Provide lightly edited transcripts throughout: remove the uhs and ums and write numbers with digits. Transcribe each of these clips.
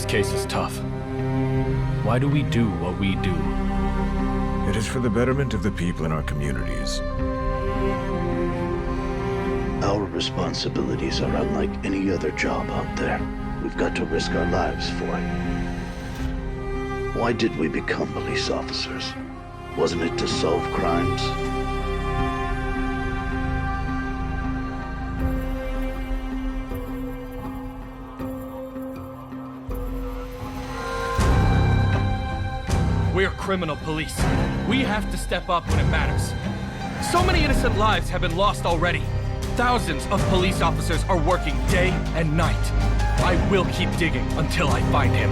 This case is tough. Why do we do what we do? It is for the betterment of the people in our communities. Our responsibilities are unlike any other job out there. We've got to risk our lives for it. Why did we become police officers? Wasn't it to solve crimes? We're criminal police. We have to step up when it matters. So many innocent lives have been lost already. Thousands of police officers are working day and night. I will keep digging until I find him.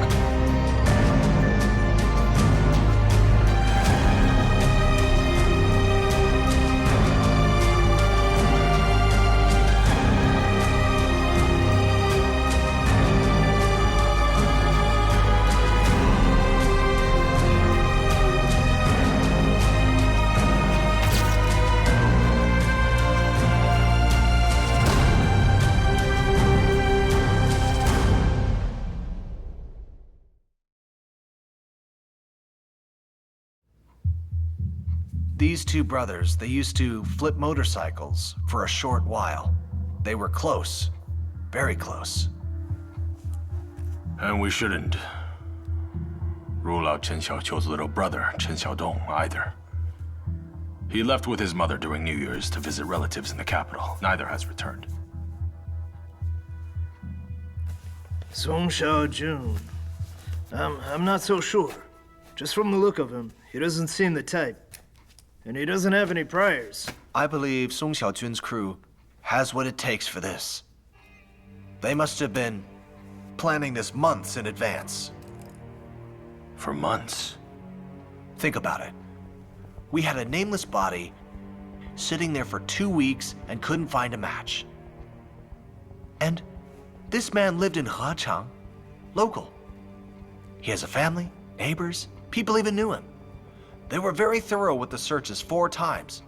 These two brothers, they used to flip motorcycles for a short while. They were close, very close. And we shouldn't rule out Chen Xiaoqiu's little brother, Chen Xiaodong, either. He left with his mother during New Year's to visit relatives in the capital. Neither has returned. Song Xiaojun. I'm not so sure. Just from the look of him, he doesn't seem the type. And he doesn't have any priors. I believe Song Xiaojun's crew has what it takes for this. They must have been planning this months in advance. For months? Think about it. We had a nameless body sitting there for 2 weeks and couldn't find a match. And this man lived in Hechang, local. He has a family, neighbors, people even knew him. They were very thorough with the searches 4 times,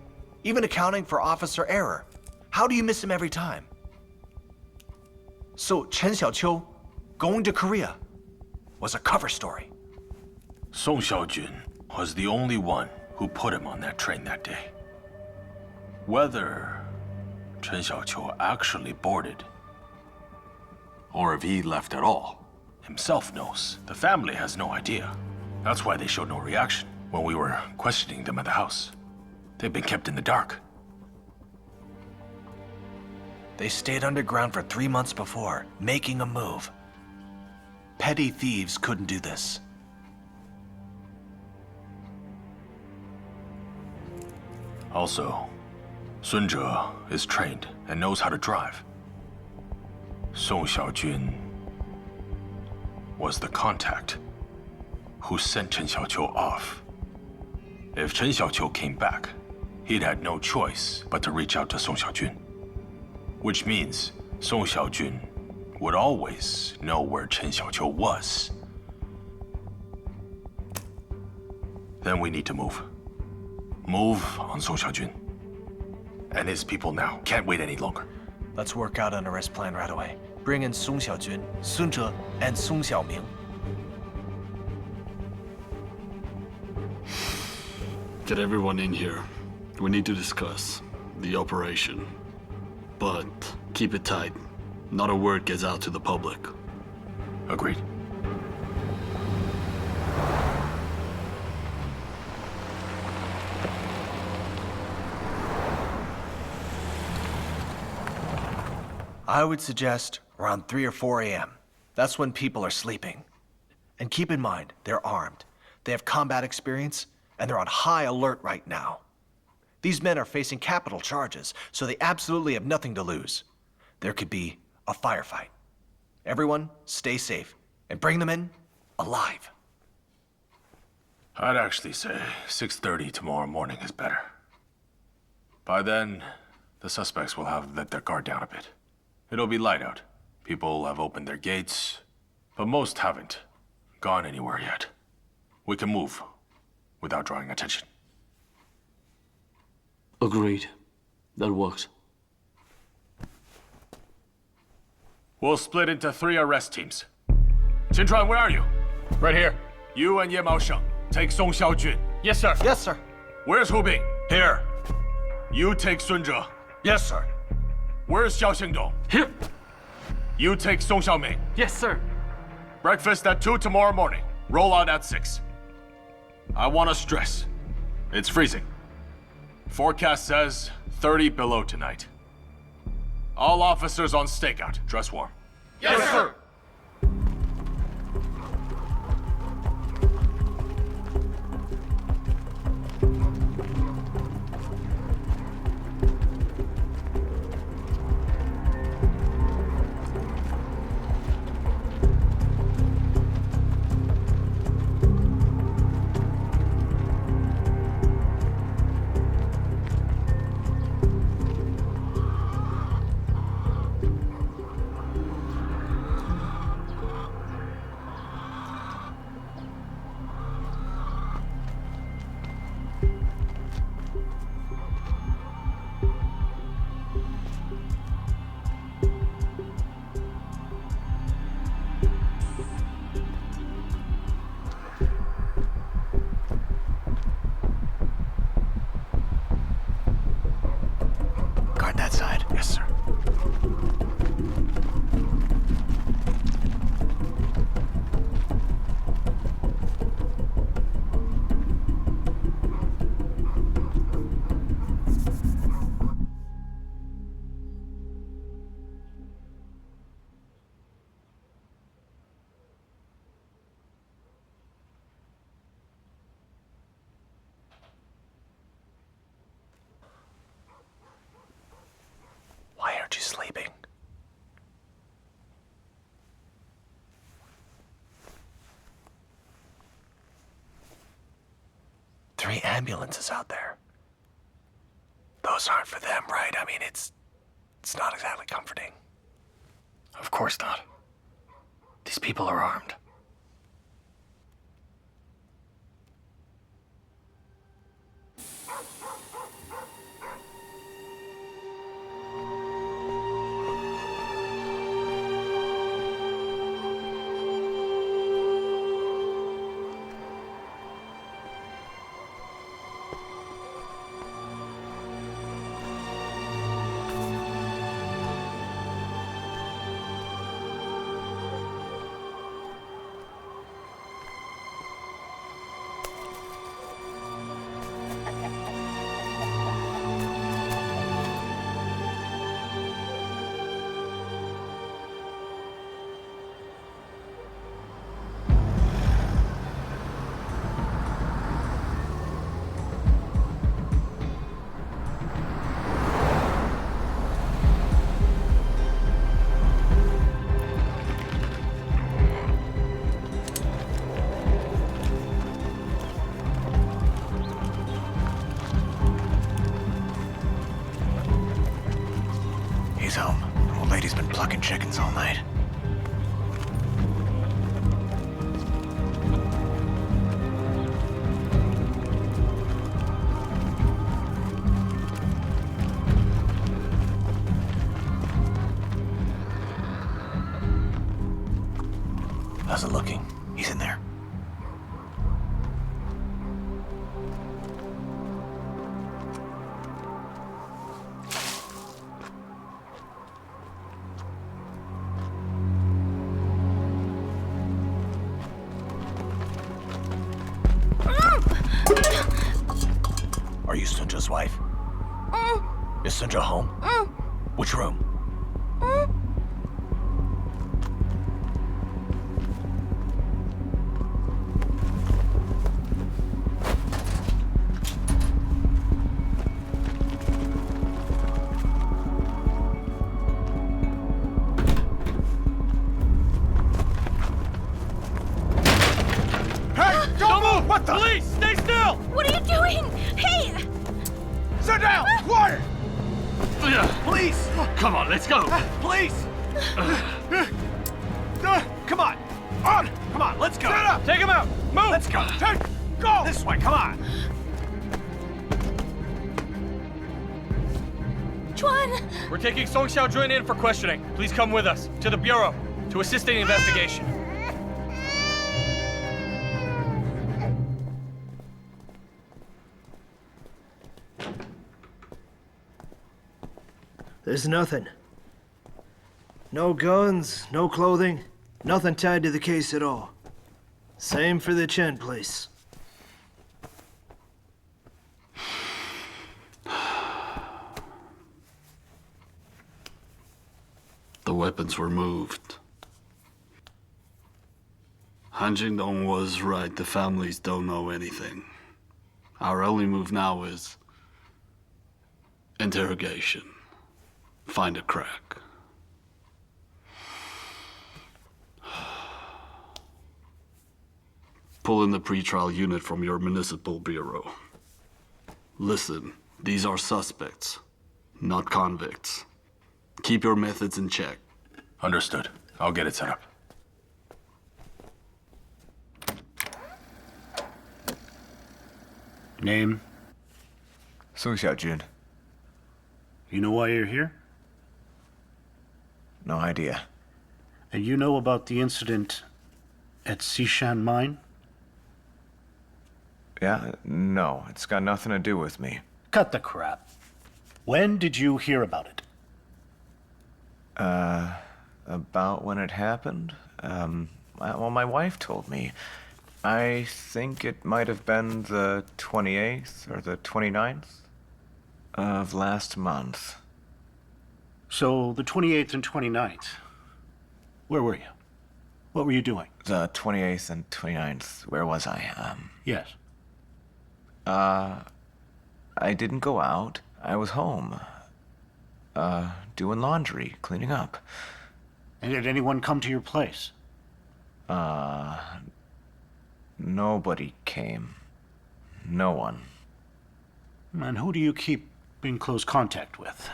even accounting for officer error. How do you miss him every time? So Chen Xiaoqiu going to Korea was a cover story. Song Xiaojun was the only one who put him on that train that day. Whether Chen Xiaoqiu actually boarded, or if he left at all, himself knows. The family has no idea. That's why they showed no reaction when we were questioning them at the house. They've been kept in the dark. They stayed underground for 3 months before, making a move. Petty thieves couldn't do this. Also, Sun Zhe is trained and knows how to drive. Song Xiaojun was the contact who sent Chen Xiaoqiu off. If Chen Xiaoqiu came back, he'd had no choice but to reach out to Song Xiaojun. Which means Song Xiaojun would always know where Chen Xiaoqiu was. Then we need to move. Move on Song Xiaojun. And his people now. Can't wait any longer. Let's work out an arrest plan right away. Bring in Song Xiaojun, Sun Zhe, and Song Xiaoming. Get everyone in here. We need to discuss the operation. But keep it tight. Not a word gets out to the public. Agreed. I would suggest around 3 or 4 a.m. That's when people are sleeping. And keep in mind, they're armed. They have combat experience, and they're on high alert right now. These men are facing capital charges, so they absolutely have nothing to lose. There could be a firefight. Everyone, stay safe, and bring them in alive. I'd actually say 6:30 tomorrow morning is better. By then, the suspects will have let their guard down a bit. It'll be light out. People have opened their gates, but most haven't gone anywhere yet. We can move without drawing attention. Agreed. That works. We'll split into 3 arrest teams. Qin Chuan, where are you? Right here. You and Ye Maosheng take Song Xiaojun. Yes, sir. Yes, sir. Where's Hu Bing? Here. You take Sun Zhe. Yes, sir. Where's Xiao Xingdong? Here. You take Song Xiaoming. Yes, sir. Breakfast at 2 tomorrow morning. Roll out at 6. I want to stress. It's freezing. Forecast says 30 below tonight. All officers on stakeout. Dress warm. Yes, sir. Guard that side. Yes, sir. Why aren't you sleeping? Three ambulances out there. Those aren't for them, right? I mean, it's not exactly comforting. Of course not. These people are armed. He's home. Old lady's been plucking chickens all night. How's it looking? He's in there. Are you Sunja's wife? Is Sunja home? Which room? Hey! Don't move! What the? Police, stay still! What are you doing? Hey! Sit down! Quiet! Please! Come on, let's go! Please! Come on! Come on, let's go! Sit up! Take him out! Move! Let's go! Go! This way, come on! Chuan! We're taking Song Xiaojun in for questioning. Please come with us to the bureau to assist in the investigation. There's nothing. No guns, no clothing, nothing tied to the case at all. Same for the Chen place. The weapons were moved. Han Jingdong was right, the families don't know anything. Our only move now is interrogation. Find a crack. Pull in the pretrial unit from your municipal bureau. Listen, these are suspects, not convicts. Keep your methods in check. Understood. I'll get it set up. Name? Su Xiaojun. You know why you're here? No idea. And you know about the incident at Xishan Mine? Yeah? No, it's got nothing to do with me. Cut the crap. When did you hear about it? About when it happened? Well, my wife told me. I think it might have been the 28th or the 29th of last month. So, the 28th and 29th. Where were you? What were you doing? The 28th and 29th, where was I? Yes. I didn't go out. I was home. Doing laundry, cleaning up. And did anyone come to your place? Nobody came. No one. And who do you keep in close contact with?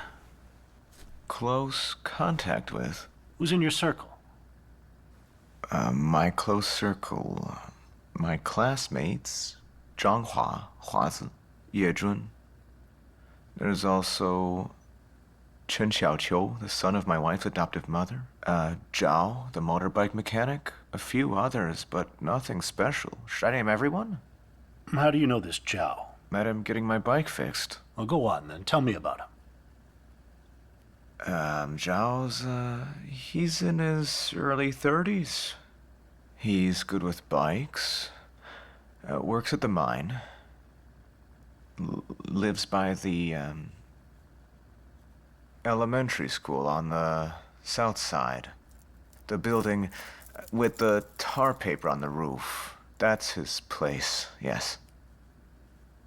Close contact with? Who's in your circle? My close circle. My classmates. Zhanghua, Huazi, Yejun. There's also Chen Xiaoqiu, the son of my wife's adoptive mother. Zhao, the motorbike mechanic. A few others, but nothing special. Should I name everyone? How do you know this Zhao? Met him getting my bike fixed. Well, go on then. Tell me about him. Zhao's, he's in his early 30s. He's good with bikes. Works at the mine. Lives by the, elementary school on the south side. The building with the tar paper on the roof. That's his place, yes.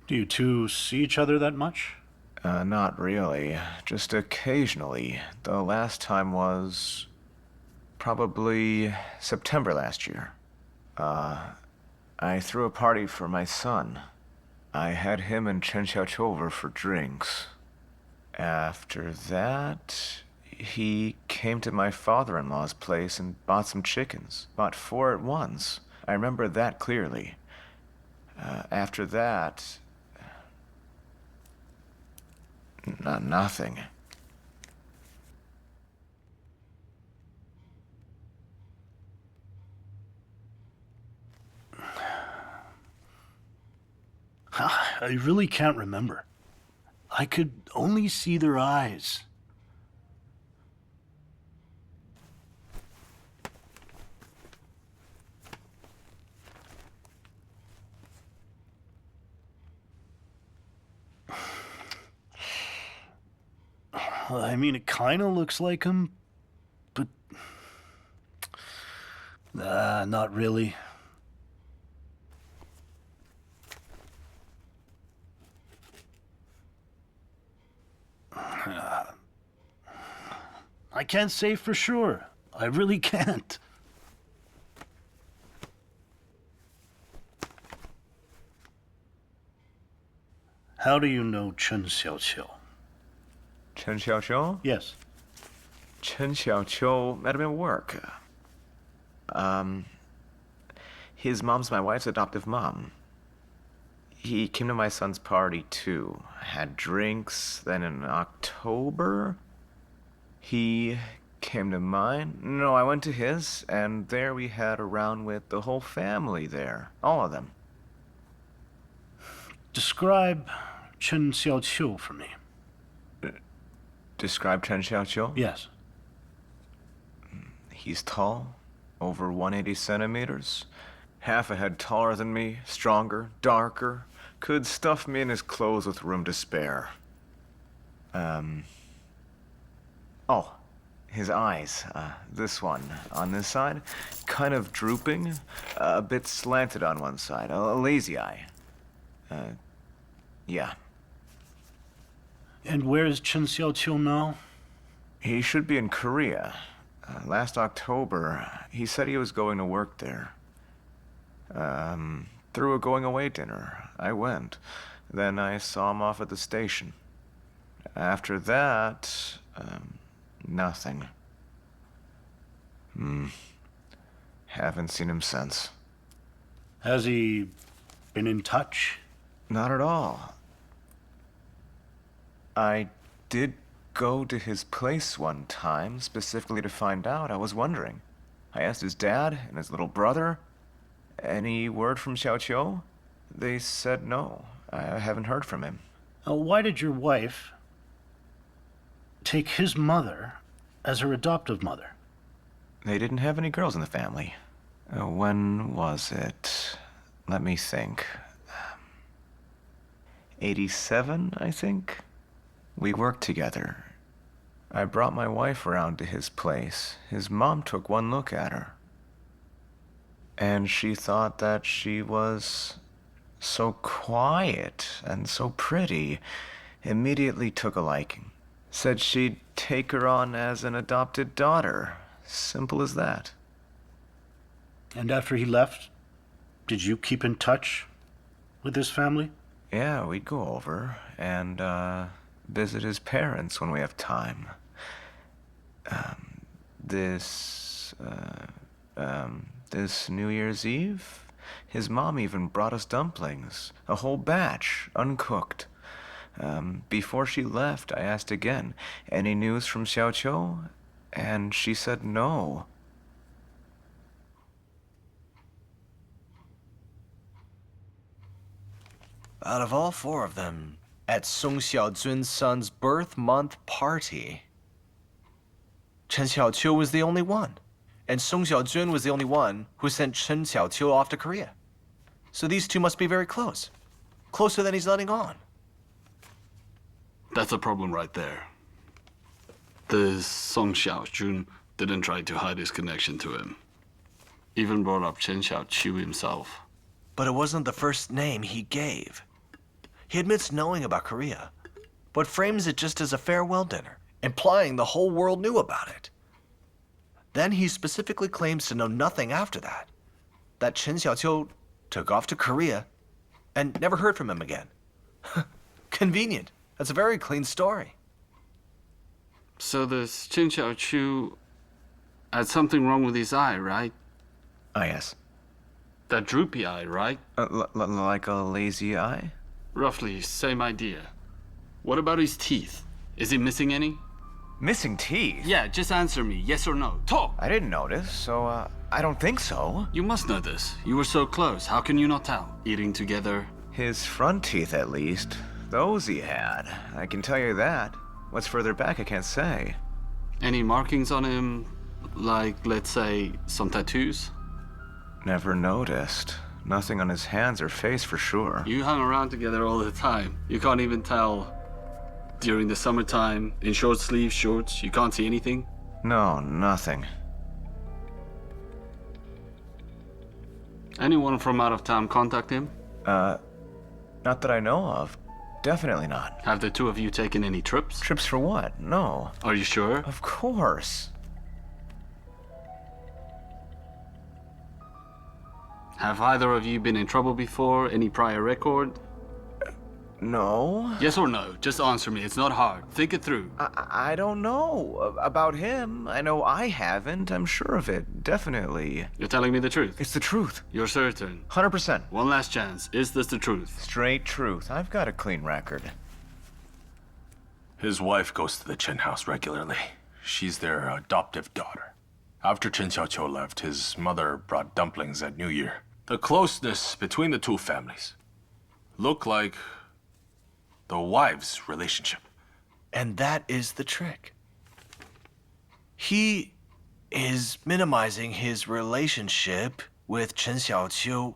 Do you two see each other that much? Not really. Just occasionally. The last time was probably September last year. I threw a party for my son. I had him and Chen Xiaoqiu over for drinks. After that, he came to my father-in-law's place and bought some chickens. Bought 4 at once. I remember that clearly. After that... nothing. I really can't remember. I could only see their eyes. I mean, it kind of looks like him, but... not really. I can't say for sure. I really can't. How do you know Chen Xiaoqiu? Chen Xiaoqiu? Yes. Chen Xiaoqiu met him at work. His mom's my wife's adoptive mom. He came to my son's party, too. Had drinks. Then in October, he came to mine. No, I went to his, and there we had a round with the whole family there. All of them. Describe Chen Xiaoqiu for me. describe Chen Xiaoqiu? Yes. He's tall, over 180 centimeters, half a head taller than me, stronger, darker, could stuff me in his clothes with room to spare. Oh, his eyes. This one, on this side, kind of drooping, a bit slanted on one side, a lazy eye. Yeah. And where is Chen Xiaoqiu now? He should be in Korea. Last October, he said he was going to work there. Threw a going-away dinner. I went. Then I saw him off at the station. After that, nothing. Haven't seen him since. Has he been in touch? Not at all. I did go to his place one time, specifically to find out. I was wondering. I asked his dad and his little brother, any word from Xiaoqiu? They said no. I haven't heard from him. Why did your wife take his mother as her adoptive mother? They didn't have any girls in the family. When was it? Let me think. 87, I think? We worked together. I brought my wife around to his place. His mom took one look at her. And she thought that she was so quiet and so pretty, immediately took a liking. Said she'd take her on as an adopted daughter. Simple as that. And after he left, did you keep in touch with his family? Yeah, we'd go over and visit his parents when we have time. This New Year's Eve, his mom even brought us dumplings, a whole batch, uncooked. Before she left, I asked again, any news from Xiaoqiu? And she said no. Out of all four of them, at Song Xiaojun's son's birth month party, Chen Xiaoqiu was the only one. And Song Xiaojun was the only one who sent Chen Xiaoqiu off to Korea. So these two must be very close. Closer than he's letting on. That's a problem right there. The Song Xiaojun didn't try to hide his connection to him. Even brought up Chen Xiaoqiu himself. But it wasn't the first name he gave. He admits knowing about Korea, but frames it just as a farewell dinner, implying the whole world knew about it. Then he specifically claims to know nothing after that. That Chen Xiaoqiu took off to Korea and never heard from him again. Convenient. That's a very clean story. So this Qin Xiaoqiu had something wrong with his eye, right? Ah, yes. That droopy eye, right? Like a lazy eye? Roughly, same idea. What about his teeth? Is he missing any? Missing teeth? Yeah, just answer me, yes or no. Talk! I didn't notice, so, I don't think so. You must know this. You were so close. How can you not tell? Eating together. His front teeth, at least. Those he had. I can tell you that. What's further back, I can't say. Any markings on him? Like, let's say, some tattoos? Never noticed. Nothing on his hands or face for sure. You hung around together all the time. You can't even tell. During the summertime, in short sleeve shorts, you can't see anything? No, nothing. Anyone from out of town contact him? Not that I know of. Definitely not. Have the two of you taken any trips? Trips for what? No. Are you sure? Of course. Have either of you been in trouble before? Any prior record? No. Yes or no? Just answer me. It's not hard. Think it through. I don't know. About him, I know I haven't. I'm sure of it. Definitely. You're telling me the truth? It's the truth. You're certain? 100%. One last chance. Is this the truth? Straight truth. I've got a clean record. His wife goes to the Chen house regularly. She's their adoptive daughter. After Chen Xiaoqiu left, his mother brought dumplings at New Year. The closeness between the two families looked like the wives' relationship. And that is the trick. He is minimizing his relationship with Chen Xiaoqiu,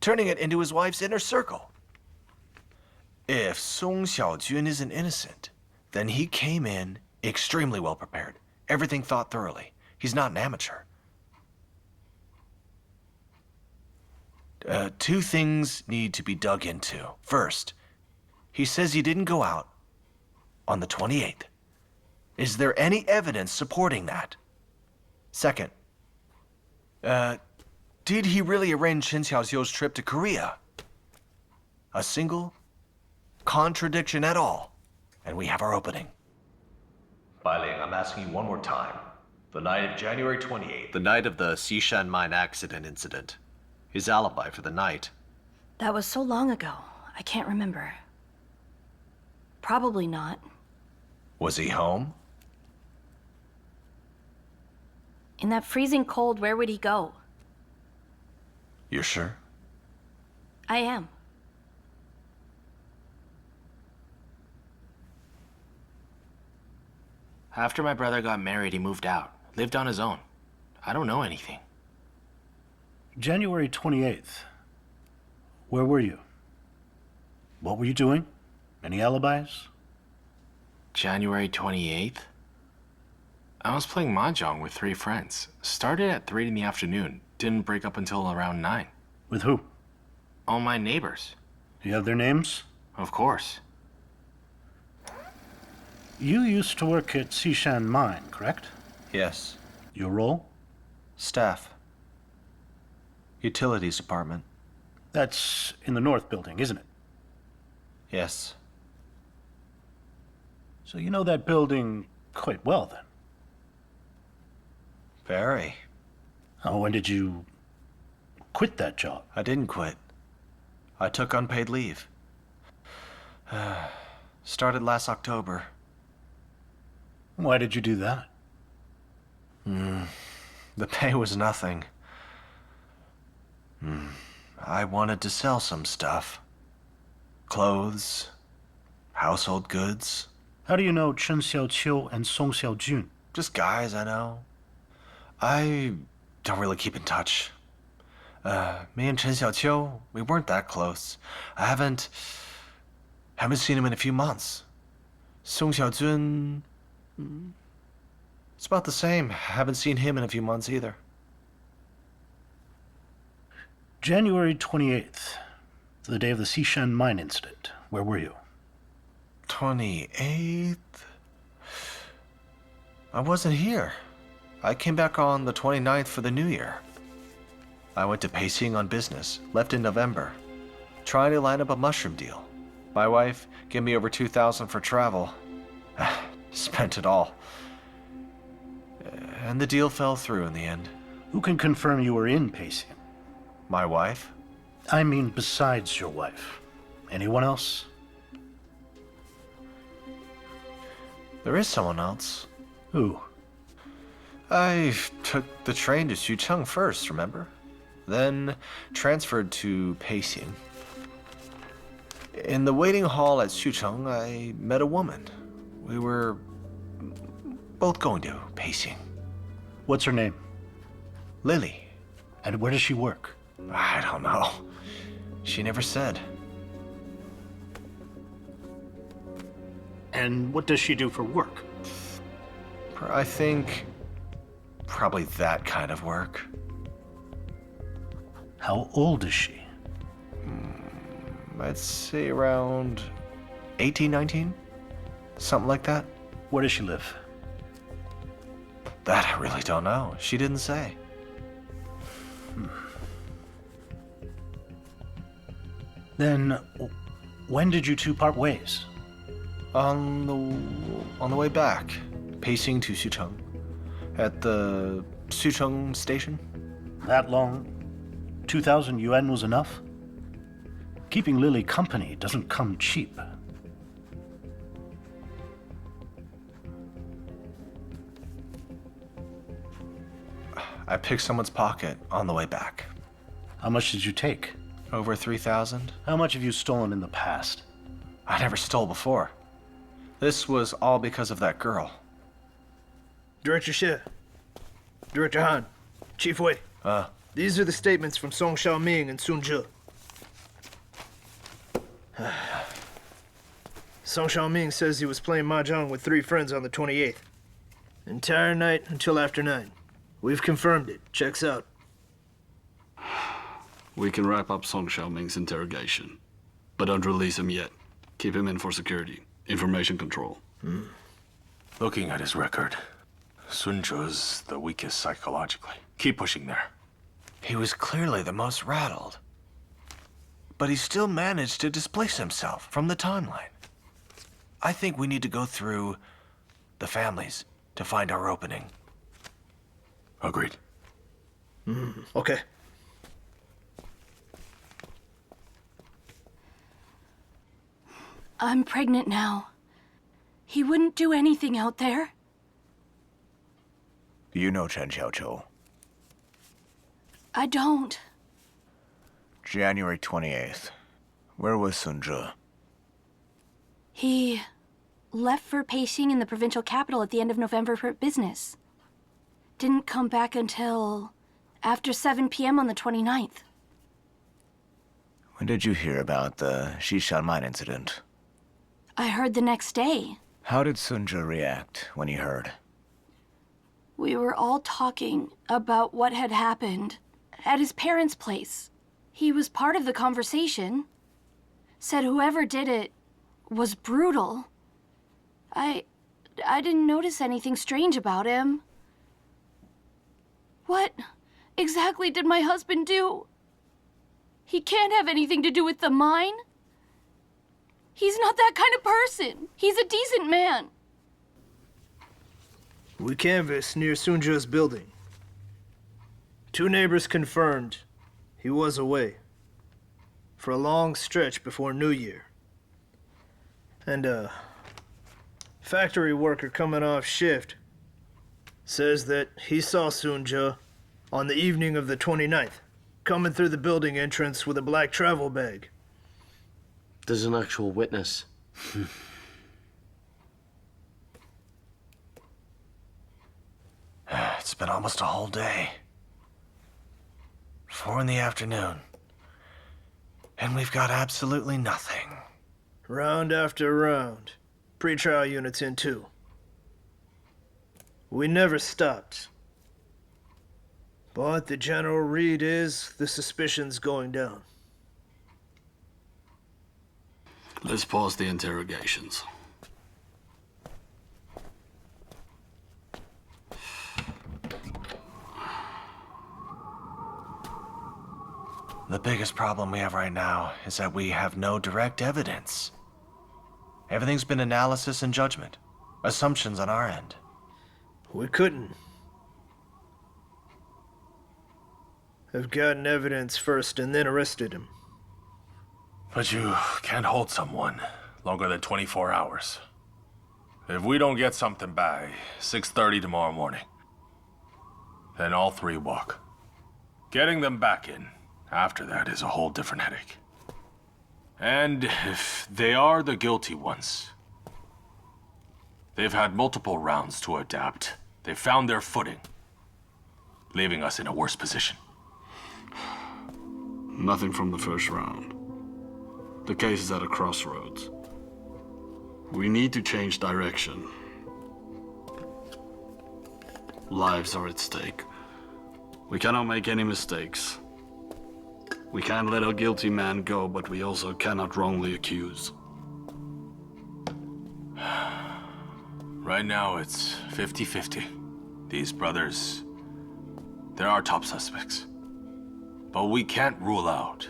turning it into his wife's inner circle. If Song Xiaojun isn't innocent, then he came in extremely well prepared. Everything thought thoroughly. He's not an amateur. Two things need to be dug into. First, he says he didn't go out on the 28th. Is there any evidence supporting that? Second, did he really arrange Chen Xiaoxiu's trip to Korea? A single contradiction at all, and we have our opening. Bailing, I'm asking you one more time. The night of January 28th, the night of the Xishan mine accident incident, his alibi for the night. That was so long ago. I can't remember. Probably not. Was he home? In that freezing cold, where would he go? You're sure? I am. After my brother got married, he moved out. Lived on his own. I don't know anything. January 28th. Where were you? What were you doing? Any alibis? January 28th? I was playing mahjong with 3 friends. Started at 3 in the afternoon. Didn't break up until around 9. With who? All my neighbors. Do you have their names? Of course. You used to work at Xishan Mine, correct? Yes. Your role? Staff. Utilities department. That's in the north building, isn't it? Yes. So you know that building quite well, then? Very. Oh, when did you quit that job? I didn't quit. I took unpaid leave. Started last October. Why did you do that? The pay was nothing. I wanted to sell some stuff. Clothes, household goods. How do you know Chen Xiaoqiu and Song Xiaojun? Just guys I know. I don't really keep in touch. Me and Chen Xiaoqiu, we weren't that close. I haven't seen him in a few months. Song Xiaojun, it's about the same. Haven't seen him in a few months either. January 28th, the day of the Xishan mine incident. Where were you? 28th? I wasn't here. I came back on the 29th for the new year. I went to Peking on business, left in November, trying to line up a mushroom deal. My wife gave me over $2,000 for travel. Spent it all. And the deal fell through in the end. Who can confirm you were in Peking? My wife? I mean, besides your wife. Anyone else? There is someone else. Who? I took the train to Xucheng first, remember? Then transferred to Peking. In the waiting hall at Xucheng, I met a woman. We were both going to Peking. What's her name? Lily. And where does she work? I don't know. She never said. And what does she do for work? I think probably that kind of work. How old is she? I'd say around 18, 19? Something like that. Where does she live? That I really don't know. She didn't say. Then, when did you two part ways? On the way back, Peking to Xucheng, at the Xucheng station. That long? 2,000 yuan was enough? Keeping Lily company doesn't come cheap. I picked someone's pocket on the way back. How much did you take? Over 3,000. How much have you stolen in the past? I never stole before. This was all because of that girl. Director Xie, Director Han, Chief Wei. These are the statements from Song Xiaoming and Sun Zhe. Song Xiaoming says he was playing mahjong with 3 friends on the 28th. Entire night until after 9. We've confirmed it. Checks out. We can wrap up Song Xiaoming's interrogation, but don't release him yet. Keep him in for security, information control. Looking at his record, Sun Zhe's the weakest psychologically. Keep pushing there. He was clearly the most rattled. But he still managed to displace himself from the timeline. I think we need to go through the families to find our opening. Agreed. Okay. I'm pregnant now. He wouldn't do anything out there. Do you know Chen Xiaoqiu? I don't. January 28th. Where was Sun Zhe? He left for Beijing in the provincial capital at the end of November for business. Didn't come back until after 7 p.m. on the 29th. When did you hear about the Xishan mine incident? I heard the next day. How did Sun Zhe react when he heard? We were all talking about what had happened at his parents' place. He was part of the conversation. Said whoever did it was brutal. I didn't notice anything strange about him. What exactly did my husband do? He can't have anything to do with the mine. He's not that kind of person. He's a decent man. We canvassed near Sun Zhe's building. 2 neighbors confirmed he was away for a long stretch before New Year. And a factory worker coming off shift says that he saw Sun Zhe on the evening of the 29th, coming through the building entrance with a black travel bag. There's an actual witness. It's been almost a whole day. 4 in the afternoon. And we've got absolutely nothing. Round after round. Pre-trial units in too. We never stopped. But the general read is the suspicion's going down. Let's pause the interrogations. The biggest problem we have right now is that we have no direct evidence. Everything's been analysis and judgment. Assumptions on our end. We couldn't have gotten evidence first and then arrested him. But you can't hold someone longer than 24 hours. If we don't get something by 6:30 tomorrow morning, then all 3 walk. Getting them back in after that is a whole different headache. And if they are the guilty ones, they've had multiple rounds to adapt. They've found their footing, leaving us in a worse position. Nothing from the first round. The case is at a crossroads. We need to change direction. Lives are at stake. We cannot make any mistakes. We can't let a guilty man go, but we also cannot wrongly accuse. Right now, it's 50-50. These brothers, they're our top suspects. But we can't rule out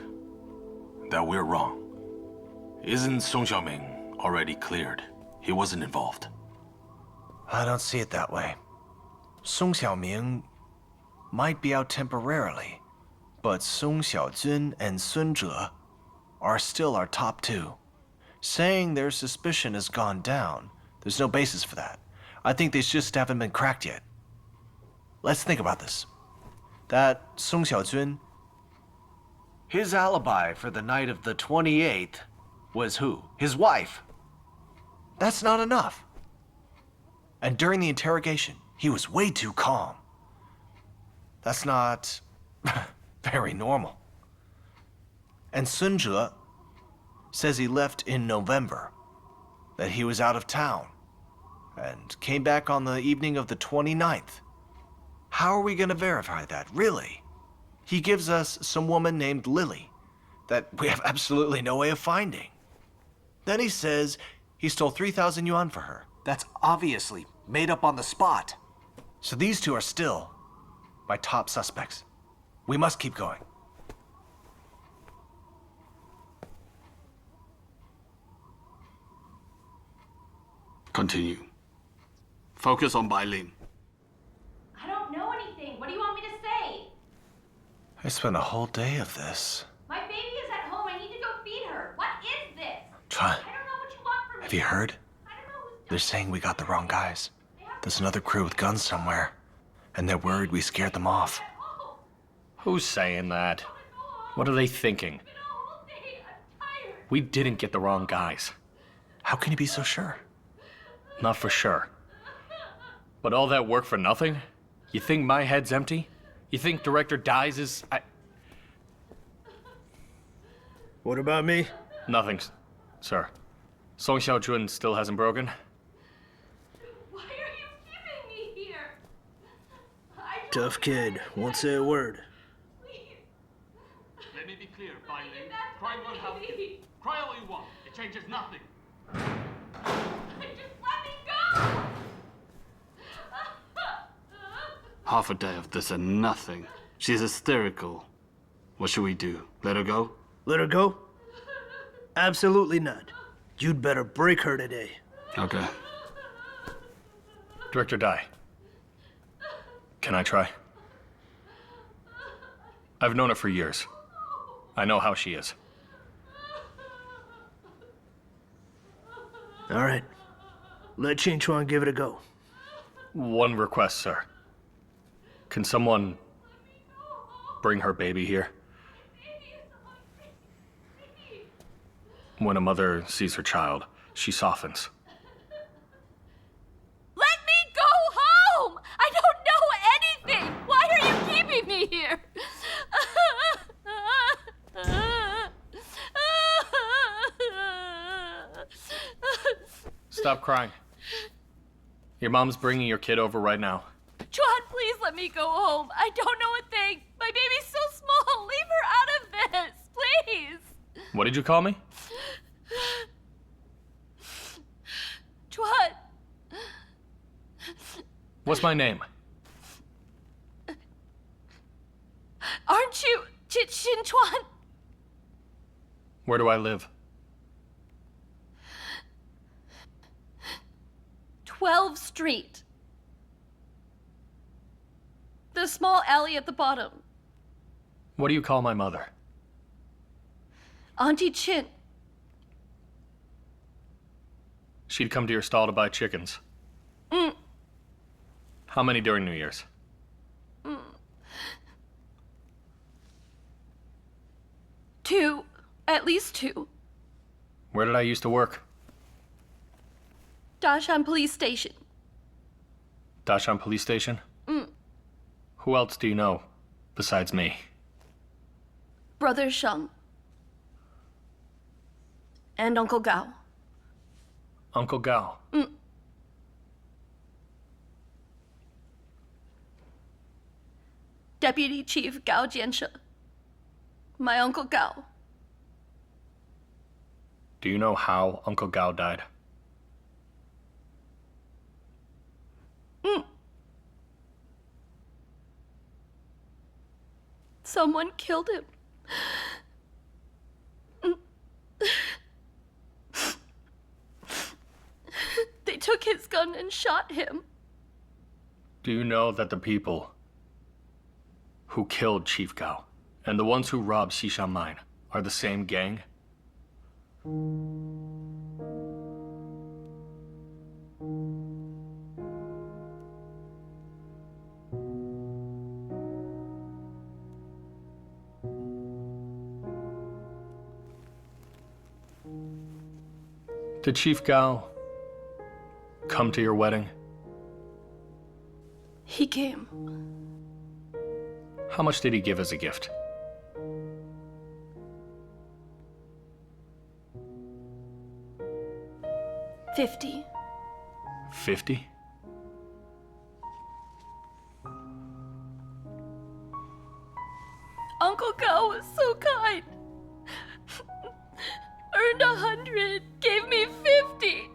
that we're wrong. Isn't Song Xiaoming already cleared? He wasn't involved. I don't see it that way. Song Xiaoming might be out temporarily, but Song Xiaojun and Sun Zhe are still our top 2. Saying their suspicion has gone down, there's no basis for that. I think they just haven't been cracked yet. Let's think about this. That Song Xiaojun, his alibi for the night of the 28th was who? His wife. That's not enough. And during the interrogation, he was way too calm. That's not very normal. And Sun Zhe says he left in November, that he was out of town, and came back on the evening of the 29th. How are we going to verify that, really? He gives us some woman named Lily that we have absolutely no way of finding. Then he says he stole 3,000 yuan for her. That's obviously made up on the spot. So these two are still my top suspects. We must keep going. Continue. Focus on Bailin. I don't know anything. What do you want me to say? I spent a whole day of this. My baby is at home. I need to go feed her. What is this? Chuan, I don't know what you want from me. have you heard? I don't know who's They're saying we got the wrong guys. There's another crew with guns somewhere, and they're worried we scared them off. Who's saying that? What are they thinking? We didn't get the wrong guys. How can you be so sure? Not for sure. But all that work for nothing? You think my head's empty? You think Director Dies is... What about me? Nothing, sir. Song Xiaojun still hasn't broken? Why are you keeping me here? Tough kid, won't say a word. Please. Let me be clear, Give Bailin. that to Cry my won't help you. baby. Cry all you want. It changes nothing. Just let me go! Half a day of this and nothing. She's hysterical. What should we do? Let her go? Let her go? Absolutely not. You'd better break her today. Okay. Director Dai. Can I try? I've known her for years. I know how she is. All right. Let Qin Chuan give it a go. One request, sir. Can someone bring her baby here? When a mother sees her child, she softens. Let me go home! I don't know anything! Why are you keeping me here? Stop crying. Your mom's bringing your kid over right now. Chuan, please let me go home. I don't know a thing. My baby's so small. Leave her out of this, please. What did you call me? Chuan. What's my name? Aren't you Qin Chuan? Where do I live? 12th Street. The small alley at the bottom. What do you call my mother? Auntie Qin. She'd come to your stall to buy chickens. How many during New Year's? 2. At least 2. Where did I used to work? Dashan Police Station. Dashan Police Station? Who else do you know besides me? Brother Sheng. And Uncle Gao. Uncle Gao. Deputy Chief Gao Jianshe. My Uncle Gao. Do you know how Uncle Gao died? Someone killed him. They took his gun and shot him. Do you know that the people who killed Chief Gao and the ones who robbed Xishan Mine are the same gang? Did Chief Gao come to your wedding? He came. How much did he give as a gift? $50. 50? Uncle Gao was so kind. Earned 100, gave me 50.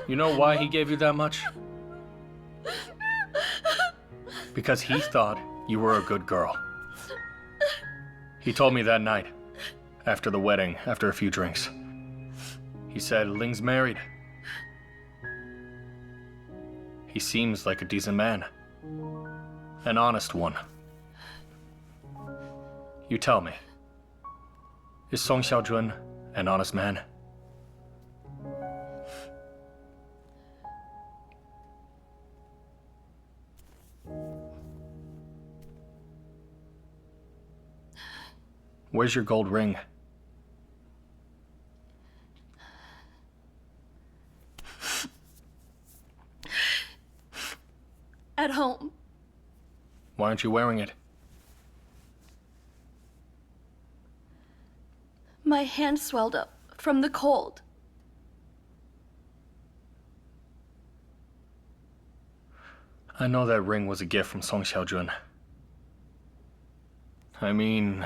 You know why he gave you that much? Because he thought you were a good girl. He told me that night, after the wedding, after a few drinks. He said, Ling's married. He seems like a decent man. An honest one. You tell me, is Song Xiaojun an honest man? Where's your gold ring? At home. Why aren't you wearing it? My hand swelled up from the cold. I know that ring was a gift from Song Xiaojun. I mean,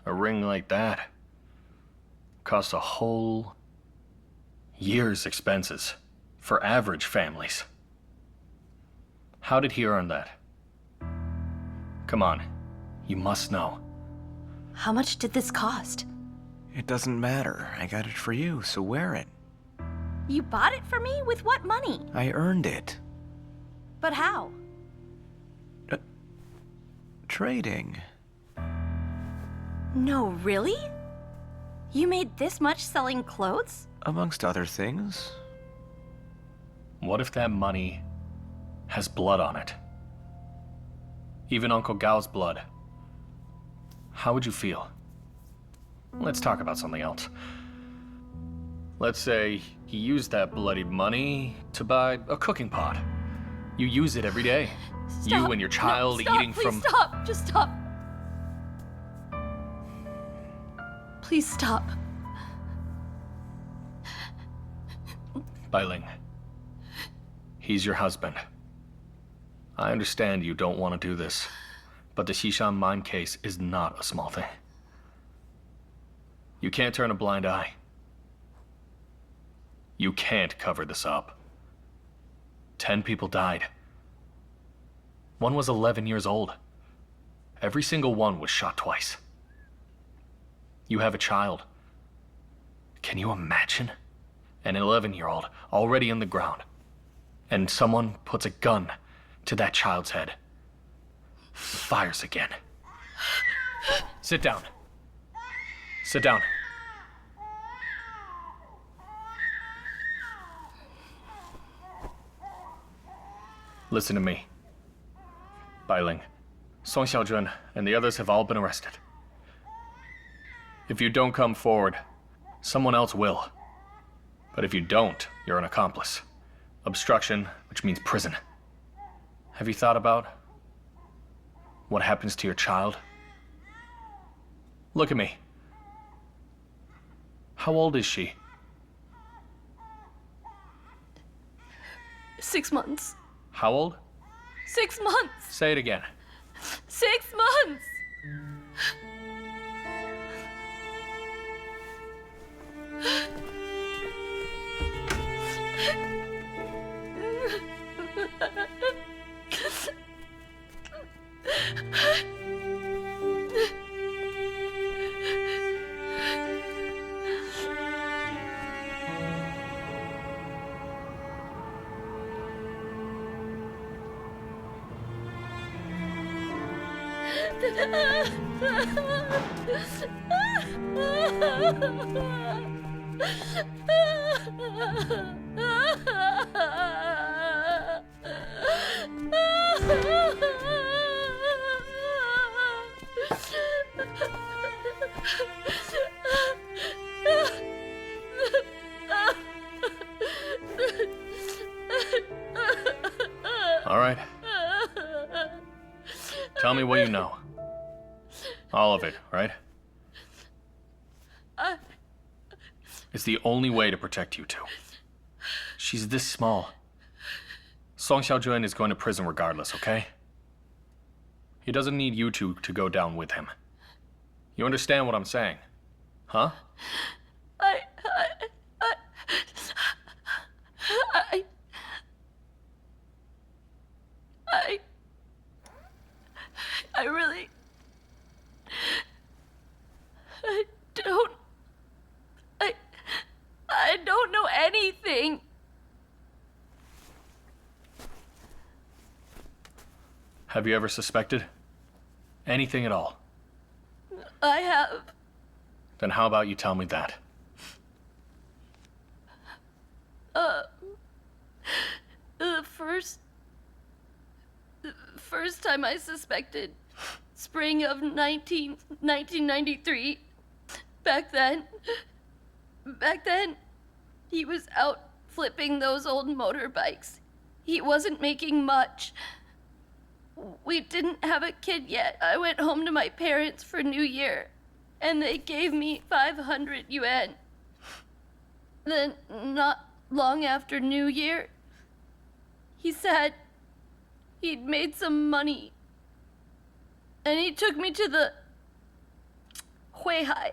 a ring like that costs a whole year's expenses for average families. How did he earn that? Come on, you must know. How much did this cost? It doesn't matter. I got it for you, so wear it. You bought it for me? With what money? I earned it. But how? Trading. No, really? You made this much selling clothes? Amongst other things. What if that money has blood on it? Even Uncle Gao's blood. How would you feel? Let's talk about something else. Let's say he used that bloodied money to buy a cooking pot. You use it every day. Stop. You and your child No, stop, eating please from... Stop! Just stop! Please stop. Bai Ling. He's your husband. I understand you don't want to do this, but the Xishan mine case is not a small thing. You can't turn a blind eye. You can't cover this up. 10 people died. One was 11 years old. Every single one was shot twice. You have a child. Can you imagine? An 11-year-old already in the ground, and someone puts a gun to that child's head. Fires again. Sit down. Sit down. Listen to me. Bai Ling, Song Xiaojun, and the others have all been arrested. If you don't come forward, someone else will. But if you don't, you're an accomplice. Obstruction, which means prison. Have you thought about what happens to your child? Look at me. How old is she? 6 months. How old? 6 months. Say it again. 6 months. All right. Tell me what you know. All of it, right? It's the only way to protect you two. She's this small. Song Xiaojun is going to prison regardless, okay? He doesn't need you two to go down with him. You understand what I'm saying? Huh? I really... I don't know anything. Have you ever suspected? Anything at all? I have. Then how about you tell me that? The first time I suspected, spring of 1993. Back then, he was out flipping those old motorbikes. He wasn't making much. We didn't have a kid yet. I went home to my parents for New Year, and they gave me 500 yuan. Then, not long after New Year, he said he'd made some money. And he took me to the Hewei.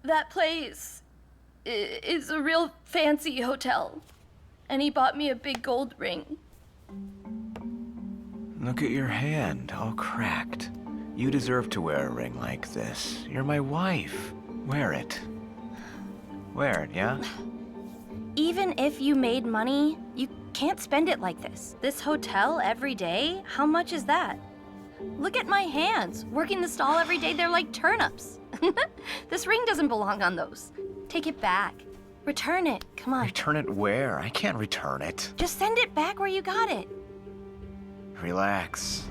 That place is a real fancy hotel. And he bought me a big gold ring. Look at your hand, all cracked. You deserve to wear a ring like this. You're my wife. Wear it. Wear it, yeah? Even if you made money, you can't spend it like this. This hotel every day, how much is that? Look at my hands. Working the stall every day, they're like turnips. This ring doesn't belong on those. Take it back. Return it. Come on. Return it where? I can't return it. Just send it back where you got it. Relax.